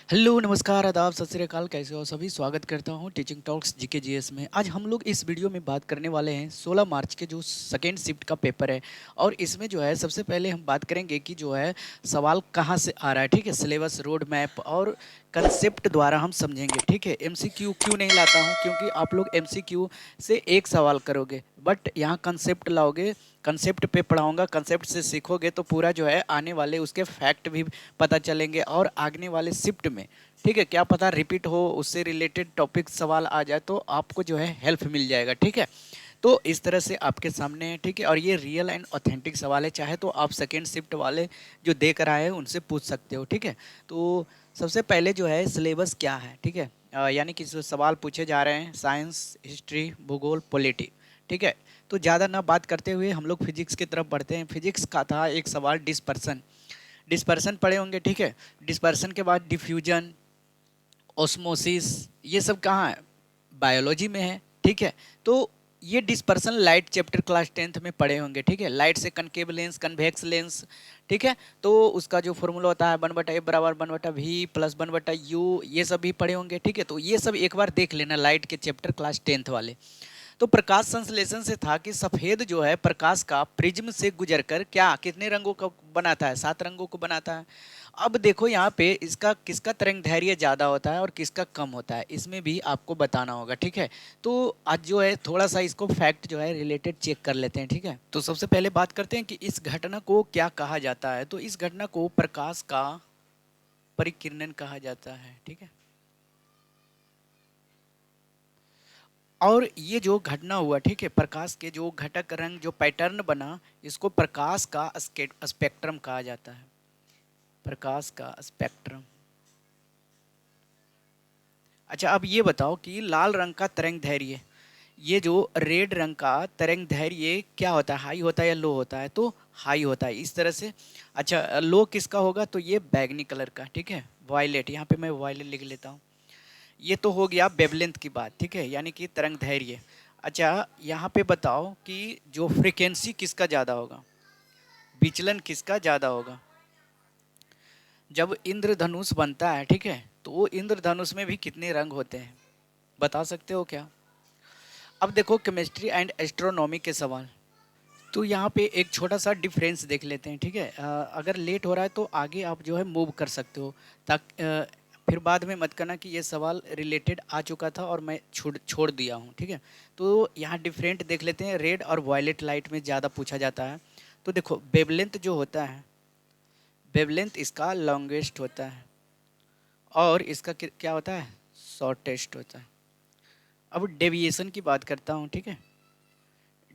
Hello नमस्कार आदाब सत श्री अकाल। कैसे हो सभी? स्वागत करता हूं टीचिंग टॉक्स जीके जीएस में। आज हम लोग इस वीडियो में बात करने वाले हैं 16 मार्च के जो सेकेंड शिफ्ट का पेपर है। और इसमें जो है सबसे पहले हम बात करेंगे कि जो है सवाल कहां से आ रहा है। ठीक है, सिलेबस, रोड मैप और कंसेप्ट द्वारा हम समझेंगे। ठीक है, एमसीक्यू क्यों नहीं लाता हूं, क्योंकि आप लोग एमसीक्यू से एक सवाल करोगे बट यहाँ कंसेप्ट लाओगे। कंसेप्ट पे पढ़ाऊंगा, कंसेप्ट से सीखोगे तो पूरा जो है आने वाले उसके फैक्ट भी पता चलेंगे और आगने वाले शिफ्ट में, ठीक है, क्या पता रिपीट हो, उससे रिलेटेड टॉपिक सवाल आ जाए तो आपको जो है हेल्प मिल जाएगा। ठीक है, तो इस तरह से आपके सामने है। ठीक है, और ये रियल एंड ऑथेंटिक सवाल है, चाहे तो आप सेकेंड शिफ्ट वाले जो देख रहा है उनसे पूछ सकते हो। ठीक है, तो सबसे पहले जो है सिलेबस क्या है। ठीक है, यानी कि जो सवाल पूछे जा रहे हैं साइंस, हिस्ट्री, भूगोल, पॉलिटी। ठीक है, तो ज़्यादा ना बात करते हुए हम लोग फिजिक्स की तरफ बढ़ते हैं। फिजिक्स का था एक सवाल डिस्पर्सन। डिस्पर्सन पढ़े होंगे। ठीक है, डिस्पर्सन के बाद डिफ्यूजन, ऑस्मोसिस, ये सब कहाँ है? बायोलॉजी में है। ठीक है, तो ये dispersion light chapter class 10th में पढ़े होंगे। ठीक है, लाइट से कनकेव लेंस, कन्वेक्स लेंस। ठीक है, तो उसका जो फॉर्मूला होता है 1/a बराबर 1/v प्लस 1/u, ये सब भी पढ़े होंगे। ठीक है, तो ये सब एक बार देख लेना लाइट के चैप्टर क्लास 10th वाले। तो प्रकाश संश्लेषण से था कि सफेद जो है प्रकाश का प्रिज्म से गुजरकर क्या कितने रंगों का बनाता है? 7 रंगों को बनाता है। अब देखो यहाँ पे इसका किसका तरंग दैर्घ्य ज़्यादा होता है और किसका कम होता है, इसमें भी आपको बताना होगा। ठीक है, तो आज जो है थोड़ा सा इसको फैक्ट जो है रिलेटेड चेक कर लेते हैं। ठीक है, तो सबसे पहले बात करते हैं कि इस घटना को क्या कहा जाता है। तो इस घटना को प्रकाश का परिकिरणन कहा जाता है। ठीक है, और ये जो घटना हुआ, ठीक है, प्रकाश के जो घटक रंग जो पैटर्न बना, इसको प्रकाश का स्पेक्ट्रम कहा जाता है। प्रकाश का स्पेक्ट्रम। अच्छा, अब ये बताओ कि लाल रंग का तरंग दैर्घ्य, ये जो रेड रंग का तरंग दैर्घ्य क्या होता है? हाई होता है या लो होता है? तो हाई होता है, इस तरह से। अच्छा, लो किसका होगा? तो ये बैगनी कलर का। ठीक है, वायलेट, यहाँ पे मैं वायलेट लिख लेता हूँ। ये तो हो गया वेवलेंथ की बात। ठीक है, यानी कि तरंग दैर्घ्य। अच्छा, यहाँ पे बताओ कि जो फ्रीक्वेंसी किसका ज़्यादा होगा, विचलन किसका ज़्यादा होगा? जब इंद्रधनुष बनता है, ठीक है, तो वो इंद्रधनुष में भी कितने रंग होते हैं, बता सकते हो क्या? अब देखो केमिस्ट्री एंड एस्ट्रोनॉमी के सवाल। तो यहाँ पे एक छोटा सा डिफरेंस देख लेते हैं। ठीक है, अगर लेट हो रहा है तो आगे आप जो है मूव कर सकते हो, ताकि फिर बाद में मत करना कि ये सवाल रिलेटेड आ चुका था और मैं छोड़ छोड़ दिया हूँ। ठीक है, तो यहाँ डिफरेंट देख लेते हैं। रेड और वायलेट लाइट में ज़्यादा पूछा जाता है। तो देखो वेवलेंथ जो होता है, वेवलेंथ इसका लॉन्गेस्ट होता है और इसका क्या होता है? शॉर्टेस्ट होता है। अब डेविएशन की बात करता हूँ। ठीक है,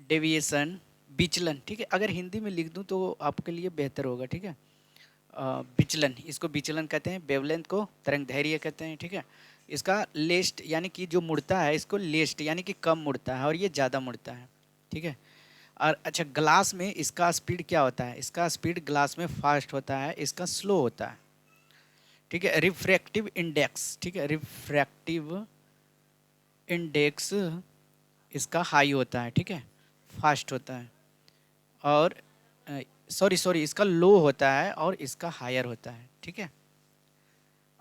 डेविएशन, विचलन। ठीक है, अगर हिंदी में लिख दूं तो आपके लिए बेहतर होगा। ठीक है, विचलन, इसको विचलन कहते हैं, वेवलेंथ को तरंग दैर्घ्य कहते हैं। ठीक है, इसका लेस्ट यानी कि जो मुड़ता है इसको लेस्ट यानी कि कम मुड़ता है और ये ज़्यादा मुड़ता है। ठीक है, और अच्छा ग्लास में इसका स्पीड क्या होता है? इसका स्पीड ग्लास में फास्ट होता है, इसका स्लो होता है। ठीक है, रिफ्रैक्टिव इंडेक्स, ठीक है, रिफ्रैक्टिव इंडेक्स इसका हाई होता है। ठीक है, फास्ट होता है। और सॉरी सॉरी इसका लो होता है और इसका हायर होता है। ठीक है,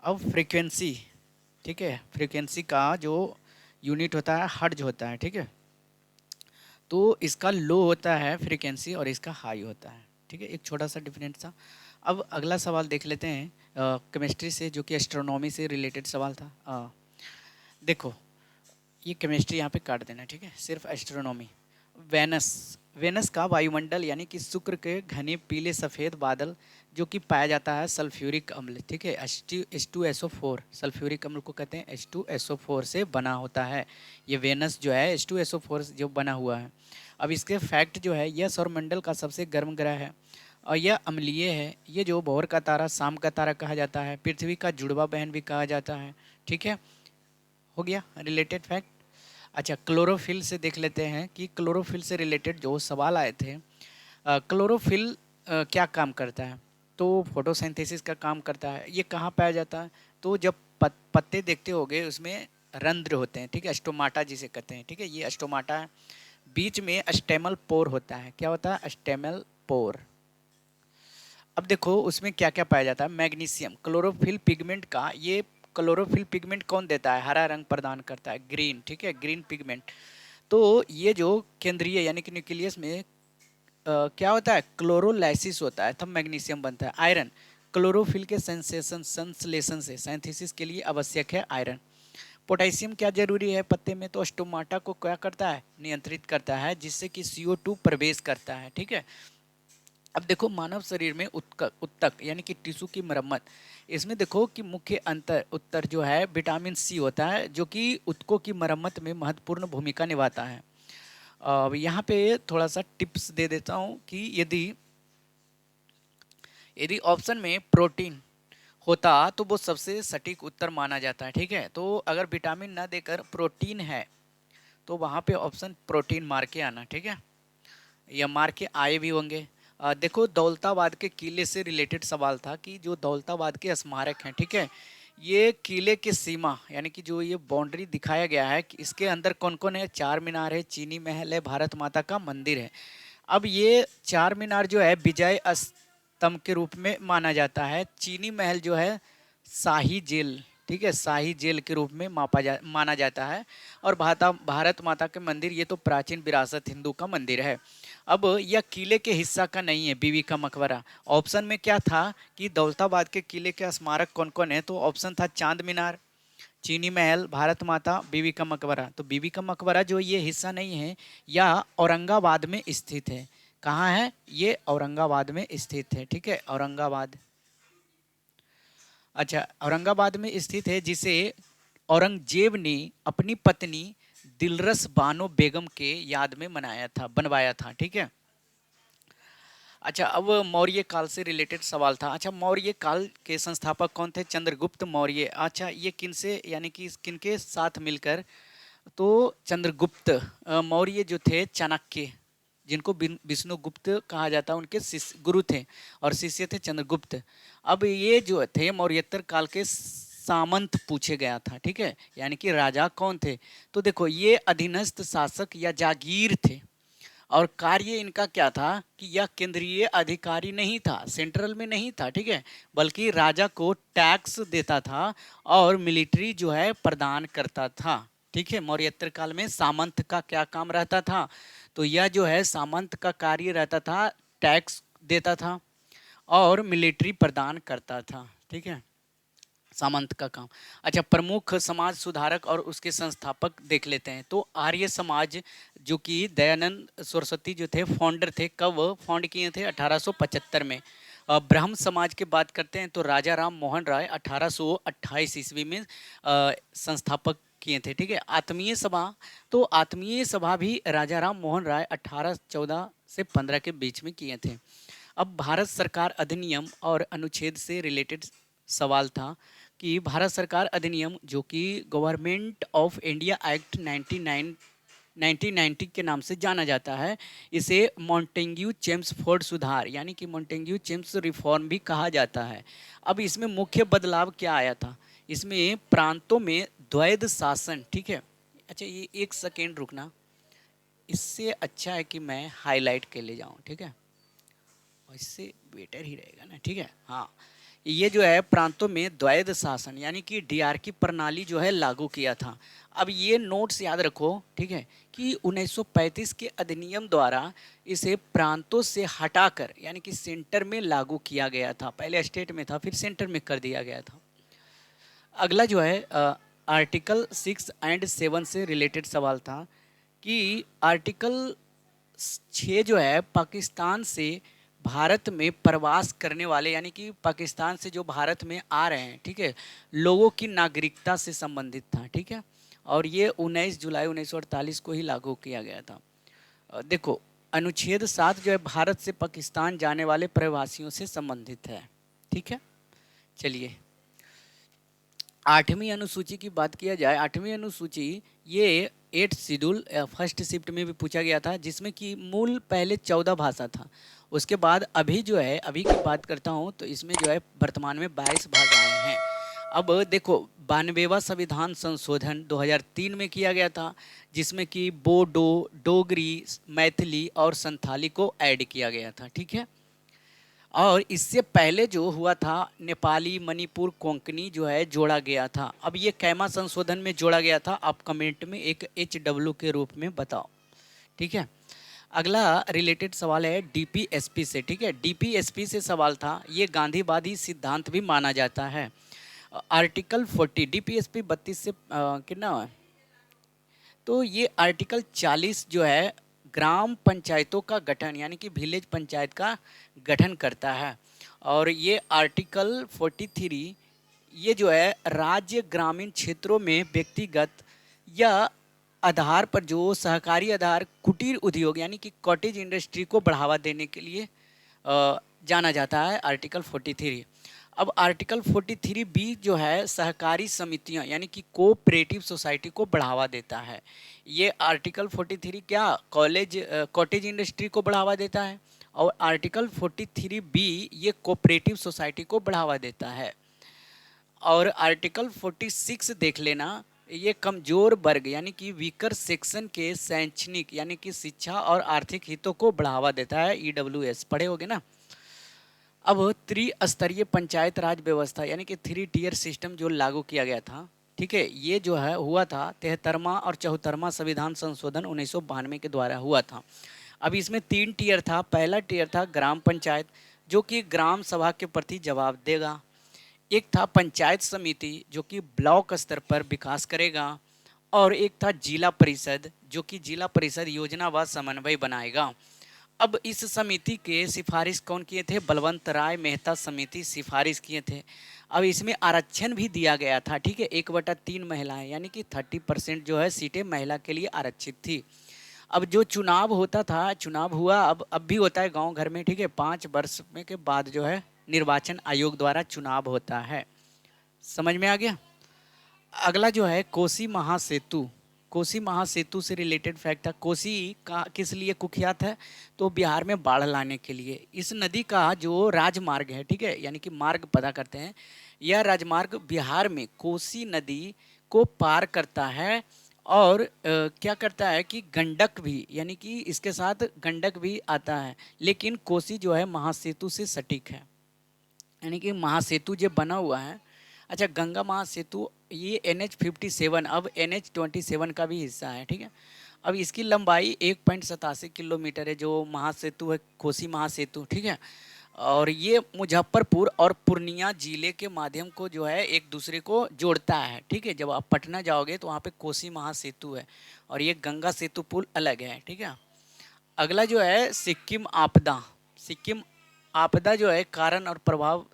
अब फ्रीक्वेंसी, ठीक है, फ्रीक्वेंसी का जो यूनिट होता है हर्ट्ज होता है। ठीक है, तो इसका लो होता है फ्रीक्वेंसी और इसका हाई होता है। ठीक है, एक छोटा सा डिफरेंस था। अब अगला सवाल देख लेते हैं केमिस्ट्री से, जो कि एस्ट्रोनॉमी से रिलेटेड सवाल था। देखो ये केमिस्ट्री यहाँ पे काट देना। ठीक है, सिर्फ एस्ट्रोनॉमी। वेनस, वेनस का वायुमंडल यानी कि शुक्र के घने पीले सफ़ेद बादल जो कि पाया जाता है सल्फ्यूरिक अम्ल, ठीक है, H2SO4, सल्फ्यूरिक अम्ल को कहते हैं, H2SO4 से बना होता है। ये वेनस जो है H2SO4 जो बना हुआ है। अब इसके फैक्ट जो है, यह सौरमंडल का सबसे गर्म ग्रह है और यह अम्लीय है। ये जो भोर का तारा, शाम का तारा कहा जाता है, पृथ्वी का जुड़वा बहन भी कहा जाता है। ठीक है, हो गया रिलेटेड फैक्ट। अच्छा, क्लोरोफिल से देख लेते हैं कि क्लोरोफिल से रिलेटेड जो सवाल आए थे। क्लोरोफिल क्या काम करता है? तो फोटोसिंथेसिस का काम करता है। ये कहाँ पाया जाता है? तो जब पत्ते देखते होगे उसमें रंध्र होते हैं। ठीक है, स्टोमाटा जिसे कहते हैं। ठीक है, ये स्टोमाटा है। बीच में स्टेमल पोर होता है। क्या होता है? स्टेमल पोर। अब देखो उसमें क्या क्या पाया जाता है। मैग्नीशियम क्लोरोफिल पिगमेंट का, ये क्लोरोफिल पिगमेंट कौन देता है, हरा रंग प्रदान करता है, ग्रीन, ठीक है, ग्रीन पिगमेंट। तो ये जो केंद्रीय यानी कि न्यूक्लियस में क्या होता है, क्लोरोलाइसिस होता है, तब मैग्नीशियम बनता है। आयरन क्लोरोफिल के सेंसेशन संश्लेषण से सिंथेसिस के लिए आवश्यक है आयरन। पोटेशियम क्या जरूरी है पत्ते में, तो स्टोमाटा को क्या करता है, नियंत्रित करता है, जिससे कि CO2 प्रवेश करता है, ठीक है। अब देखो मानव शरीर में उत्तक उत्तक यानी कि टिश्यू की मरम्मत, इसमें देखो कि मुख्य अंतर उत्तर जो है विटामिन सी होता है, जो कि उत्तकों की मरम्मत में महत्वपूर्ण भूमिका निभाता है। अब यहाँ पे थोड़ा सा टिप्स दे देता हूँ कि यदि यदि ऑप्शन में प्रोटीन होता तो वो सबसे सटीक उत्तर माना जाता है, ठीक है। तो अगर विटामिन ना देकर प्रोटीन है तो वहाँ पे ऑप्शन प्रोटीन मार के आना, ठीक है, या मार के आए भी होंगे। देखो दौलताबाद के किले से रिलेटेड सवाल था कि जो दौलताबाद के स्मारक हैं, ठीक है, ये किले की सीमा यानी कि जो ये बाउंड्री दिखाया गया है कि इसके अंदर कौन कौन है, चार मीनार है, चीनी महल है, भारत माता का मंदिर है। अब ये चार मीनार जो है विजय स्तंभ के रूप में माना जाता है, चीनी महल जो है शाही जेल, ठीक है, शाही जेल के रूप में माना जाता है, और भारत माता के मंदिर ये तो प्राचीन विरासत हिंदू का मंदिर है। अब यह किले के हिस्सा का नहीं है, बीवी का मकबरा। ऑप्शन में क्या था कि दौलताबाद के किले के स्मारक कौन कौन है, तो ऑप्शन था चांद मीनार, चीनी महल, भारत माता, बीवी का मकबरा। तो बीवी का मकबरा जो ये हिस्सा नहीं है, यह औरंगाबाद में स्थित है। कहाँ है ये, औरंगाबाद में स्थित है, ठीक है, औरंगाबाद। अच्छा, औरंगाबाद में स्थित है, जिसे औरंगजेब ने अपनी पत्नी दिलरस बानो बेगम के याद में मनाया था, बनवाया था, ठीक है। अच्छा, अब मौर्य काल से रिलेटेड सवाल था। अच्छा, मौर्य काल के संस्थापक कौन थे, चंद्रगुप्त मौर्य। अच्छा, ये किनसे यानी कि किनके साथ मिलकर, तो चंद्रगुप्त मौर्य जो थे चाणक्य, जिनको विष्णुगुप्त कहा जाता है, उनके शिष्य गुरु थे और शिष्य थे चंद्रगुप्त। अब ये जो थे मौर्योत्तर काल के सामंत पूछे गया था, ठीक है, यानी कि राजा कौन थे, तो देखो ये अधीनस्थ शासक या जागीर थे। और कार्य इनका क्या था कि यह केंद्रीय अधिकारी नहीं था, सेंट्रल में नहीं था, ठीक है, बल्कि राजा को टैक्स देता था और मिलिट्री जो है प्रदान करता था, ठीक है। मौर्योत्तर काल में सामंत का क्या काम रहता था, तो यह जो है सामंत का कार्य रहता था, टैक्स देता था और मिलिट्री प्रदान करता था, ठीक है, सामंत का काम। अच्छा, प्रमुख समाज सुधारक और उसके संस्थापक देख लेते हैं। तो आर्य समाज जो कि दयानंद सरस्वती जो थे फाउंडर थे, कब फाउंड किए थे, 1875 में। ब्राह्म समाज की बात करते हैं तो राजा राम मोहन राय 1828 ईस्वी में संस्थापक किए थे, ठीक है। आत्मीय सभा, तो आत्मीय सभा भी राजा राम मोहन राय 1814 से 15 के बीच में किए थे। अब भारत सरकार अधिनियम और अनुच्छेद से रिलेटेड सवाल था कि भारत सरकार अधिनियम जो कि गवर्नमेंट ऑफ इंडिया एक्ट 1990 के नाम से जाना जाता है, इसे मॉन्टेग्यू चेम्सफोर्ड सुधार यानी कि मॉन्टेग्यू चेम्स रिफॉर्म भी कहा जाता है। अब इसमें मुख्य बदलाव क्या आया था, इसमें प्रांतों में द्वैध शासन, ठीक है। अच्छा, ये एक सेकेंड रुकना, इससे अच्छा है कि मैं हाईलाइट के ले जाऊं, ठीक है, इससे बेटर ही रहेगा ना, ठीक है। हाँ, ये जो है प्रांतों में द्वैध शासन यानी कि डीआरकी प्रणाली जो है लागू किया था। अब ये नोट्स याद रखो, ठीक है, कि 1935 के अधिनियम द्वारा इसे प्रांतों से हटाकर यानी कि सेंटर में लागू किया गया था। पहले स्टेट में था, फिर सेंटर में कर दिया गया था। अगला जो है आर्टिकल 6 और 7 से रिलेटेड सवाल था कि आर्टिकल 6 जो है पाकिस्तान से भारत में प्रवास करने वाले यानी कि पाकिस्तान से जो भारत में आ रहे हैं, ठीक है, लोगों की नागरिकता से संबंधित था, ठीक है, और ये 19 जुलाई 1948 को ही लागू किया गया था। देखो अनुच्छेद 7 जो है भारत से पाकिस्तान जाने वाले प्रवासियों से संबंधित है, ठीक है। चलिए, आठवीं अनुसूची की बात किया जाए। आठवीं अनुसूची ये 8 शेड्यूल फर्स्ट शिफ्ट में भी पूछा गया था, जिसमें कि मूल पहले 14 भाषा था। उसके बाद अभी जो है, अभी की बात करता हूँ तो इसमें जो है वर्तमान में 22 भाषाएं हैं। अब देखो 92वां संविधान संशोधन 2003 में किया गया था, जिसमें कि बोडो, डोगरी, मैथिली और संथाली को ऐड किया गया था, ठीक है। और इससे पहले जो हुआ था नेपाली, मणिपुर, कोंकणी जो है जोड़ा गया था। अब ये कैमा संशोधन में जोड़ा गया था, आप कमेंट में एक HW के रूप में बताओ। ठीक है, अगला रिलेटेड सवाल है डीपीएसपी से। ठीक है, डीपीएसपी से सवाल था, ये गांधीवादी सिद्धांत भी माना जाता है। आर्टिकल 40 डीपीएसपी 32 से कितना है, तो ये आर्टिकल 40 जो है ग्राम पंचायतों का गठन यानी कि विलेज पंचायत का गठन करता है। और ये आर्टिकल 43 ये जो है राज्य ग्रामीण क्षेत्रों में व्यक्तिगत या आधार पर जो सहकारी आधार कुटीर उद्योग यानी कि कॉटेज इंडस्ट्री को बढ़ावा देने के लिए जाना जाता है आर्टिकल 43। अब आर्टिकल 43 बी जो है सहकारी समितियां यानी कि कोऑपरेटिव सोसाइटी को बढ़ावा देता है। ये आर्टिकल 43 क्या कॉटेज इंडस्ट्री को बढ़ावा देता है, और आर्टिकल 43 बी ये कोऑपरेटिव सोसाइटी को बढ़ावा देता है। और आर्टिकल 46 देख लेना, ये कमजोर वर्ग यानी कि वीकर सेक्शन के शैक्षणिक यानी कि शिक्षा और आर्थिक हितों को बढ़ावा देता है। EWS पढ़े होगे ना। अब त्रिस्तरीय पंचायत राज व्यवस्था यानी कि 3 टियर सिस्टम जो लागू किया गया था, ठीक है, ये जो है हुआ था 73वां और 74वां संविधान संशोधन 1992 के द्वारा हुआ था। अब इसमें 3 टियर था। पहला टियर था ग्राम पंचायत जो कि ग्राम सभा के प्रति जवाब देगा। एक था पंचायत समिति जो कि ब्लॉक स्तर पर विकास करेगा, और एक था जिला परिषद जो कि जिला परिषद योजना व समन्वय बनाएगा। अब इस समिति के सिफारिश कौन किए थे? बलवंत राय मेहता समिति सिफारिश किए थे। अब इसमें आरक्षण भी दिया गया था। ठीक है, 1/3 महिलाएं यानी कि 30% जो है सीटें महिला के लिए आरक्षित थी। अब जो चुनाव होता था, चुनाव हुआ, अब भी होता है गांव घर में। ठीक है, 5 वर्ष में के बाद जो है निर्वाचन आयोग द्वारा चुनाव होता है। समझ में आ गया। अगला जो है कोसी महासेतु। कोसी महासेतु से रिलेटेड फैक्ट था। कोसी का किस लिए कुख्यात है? तो बिहार में बाढ़ लाने के लिए। इस नदी का जो राजमार्ग है, ठीक है, यानी कि मार्ग पता करते हैं, यह राजमार्ग बिहार में कोसी नदी को पार करता है। और क्या करता है कि गंडक भी यानी कि इसके साथ गंडक भी आता है, लेकिन कोसी जो है महासेतु से सटीक है, यानी कि महासेतु जो बना हुआ है। अच्छा, गंगा महासेतु ये NH57 अब NH27 का भी हिस्सा है। ठीक है, अब इसकी लंबाई 1.87 किलोमीटर है जो महासेतु है, कोसी महासेतु। ठीक है, और ये मुजफ्फरपुर और पूर्णिया जिले के माध्यम को जो है एक दूसरे को जोड़ता है। ठीक है, जब आप पटना जाओगे तो वहाँ पे कोसी महासेतु है, और ये गंगा सेतु पुल अलग है। ठीक है, अगला जो है सिक्किम आपदा। सिक्किम आपदा जो है कारण और प्रभाव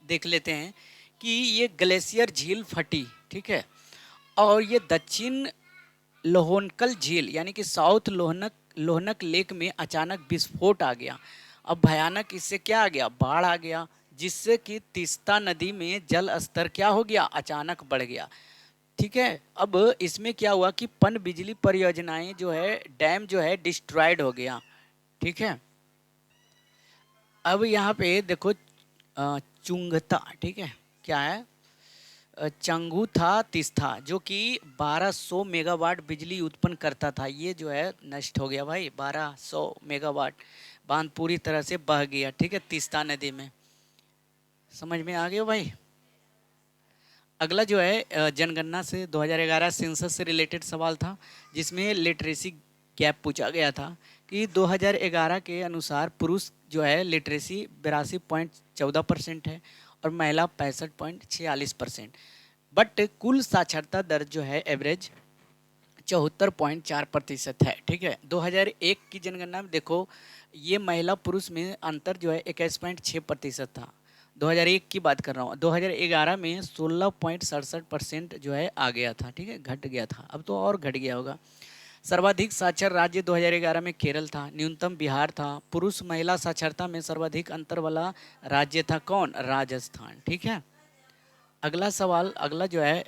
देख लेते हैं कि ये ग्लेशियर झील फटी। ठीक है, और ये दक्षिण लोहनकल झील यानी कि साउथ लोहनक लेक में अचानक विस्फोट आ गया। अब भयानक इससे क्या आ गया? बाढ़ आ गया, जिससे कि तीस्ता नदी में जल स्तर क्या हो गया? अचानक बढ़ गया। ठीक है, अब इसमें क्या हुआ कि पन बिजली परियोजनाएं जो है, डैम जो है डिस्ट्रॉयड हो गया। ठीक है, अब यहाँ पे देखो चुंगता, ठीक है, क्या है? चंगुथा तिस्ता जो कि 1200 मेगावाट बिजली उत्पन्न करता था, ये जो है नष्ट हो गया भाई। 1200 मेगावाट बांध पूरी तरह से बह गया। ठीक है, तीस्ता नदी में। समझ में आ गया भाई। अगला जो है जनगणना से 2011 सेंसस से रिलेटेड सवाल था, जिसमें लिटरेसी गैप पूछा गया था कि 2011 के अनुसार पुरुष जो है लिटरेसी 82.14% है और महिला 65.46%, बट कुल साक्षरता दर जो है एवरेज 74.4% है। ठीक है, 2001 की जनगणना में देखो ये महिला पुरुष में अंतर जो है 21.6% था। 2001 की बात कर रहा हूँ। 2011 में 16.67% जो है आ गया था। ठीक है, घट गया था, अब तो और घट गया होगा। सर्वाधिक साक्षर राज्य 2011 में केरल था, न्यूनतम बिहार था। पुरुष महिला साक्षरता में सर्वाधिक अंतर वाला राज्य था कौन? राजस्थान। ठीक है, अगला सवाल, अगला जो है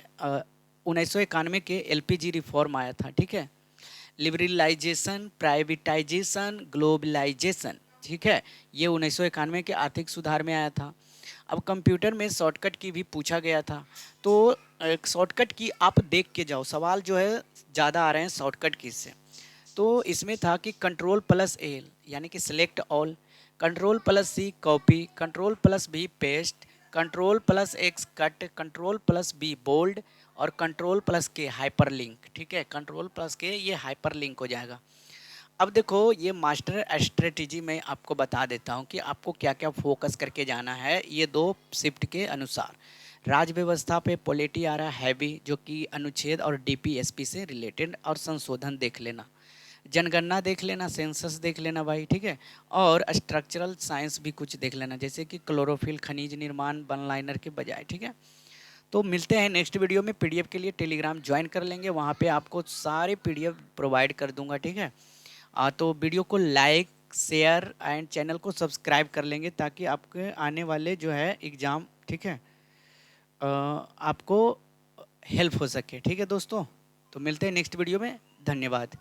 1991 के LPG रिफॉर्म आया था। ठीक है, लिबरलाइजेशन, प्राइवेटाइजेशन, ग्लोबलाइजेशन। ठीक है, ये 1991 के आर्थिक सुधार में आया था। अब कंप्यूटर में शॉर्टकट की भी पूछा गया था, तो एक शॉर्टकट की आप देख के जाओ, सवाल जो है ज़्यादा आ रहे हैं शॉर्टकट की से। तो इसमें था कि Ctrl+L यानी कि select all, control plus C copy, control plus B paste, control plus X cut, control plus B bold और control plus K hyperlink. ठीक है, कंट्रोल प्लस के ये हाइपर लिंक हो जाएगा। अब देखो ये मास्टर स्ट्रेटेजी में आपको बता देता हूँ कि आपको क्या क्या फोकस करके जाना है ये दो शिफ्ट के अनुसार। राज्य व्यवस्था पे पॉलिटी आ रहा है हैवी, जो कि अनुच्छेद और डीपीएसपी से रिलेटेड और संशोधन देख लेना, जनगणना देख लेना, सेंसस देख लेना भाई। ठीक है, और स्ट्रक्चरल साइंस भी कुछ देख लेना, जैसे कि क्लोरोफिल, खनिज निर्माण, वन लाइनर के बजाय। ठीक है, तो मिलते हैं नेक्स्ट वीडियो में। पीडीएफ के लिए टेलीग्राम ज्वाइन कर लेंगे, वहाँ पे आपको सारे पीडीएफ प्रोवाइड कर दूंगा। ठीक है, तो वीडियो को लाइक, शेयर एंड चैनल को सब्सक्राइब कर लेंगे ताकि आपके आने वाले जो है एग्ज़ाम, ठीक है, आपको हेल्प हो सके। ठीक है दोस्तों, तो मिलते हैं नेक्स्ट वीडियो में। धन्यवाद।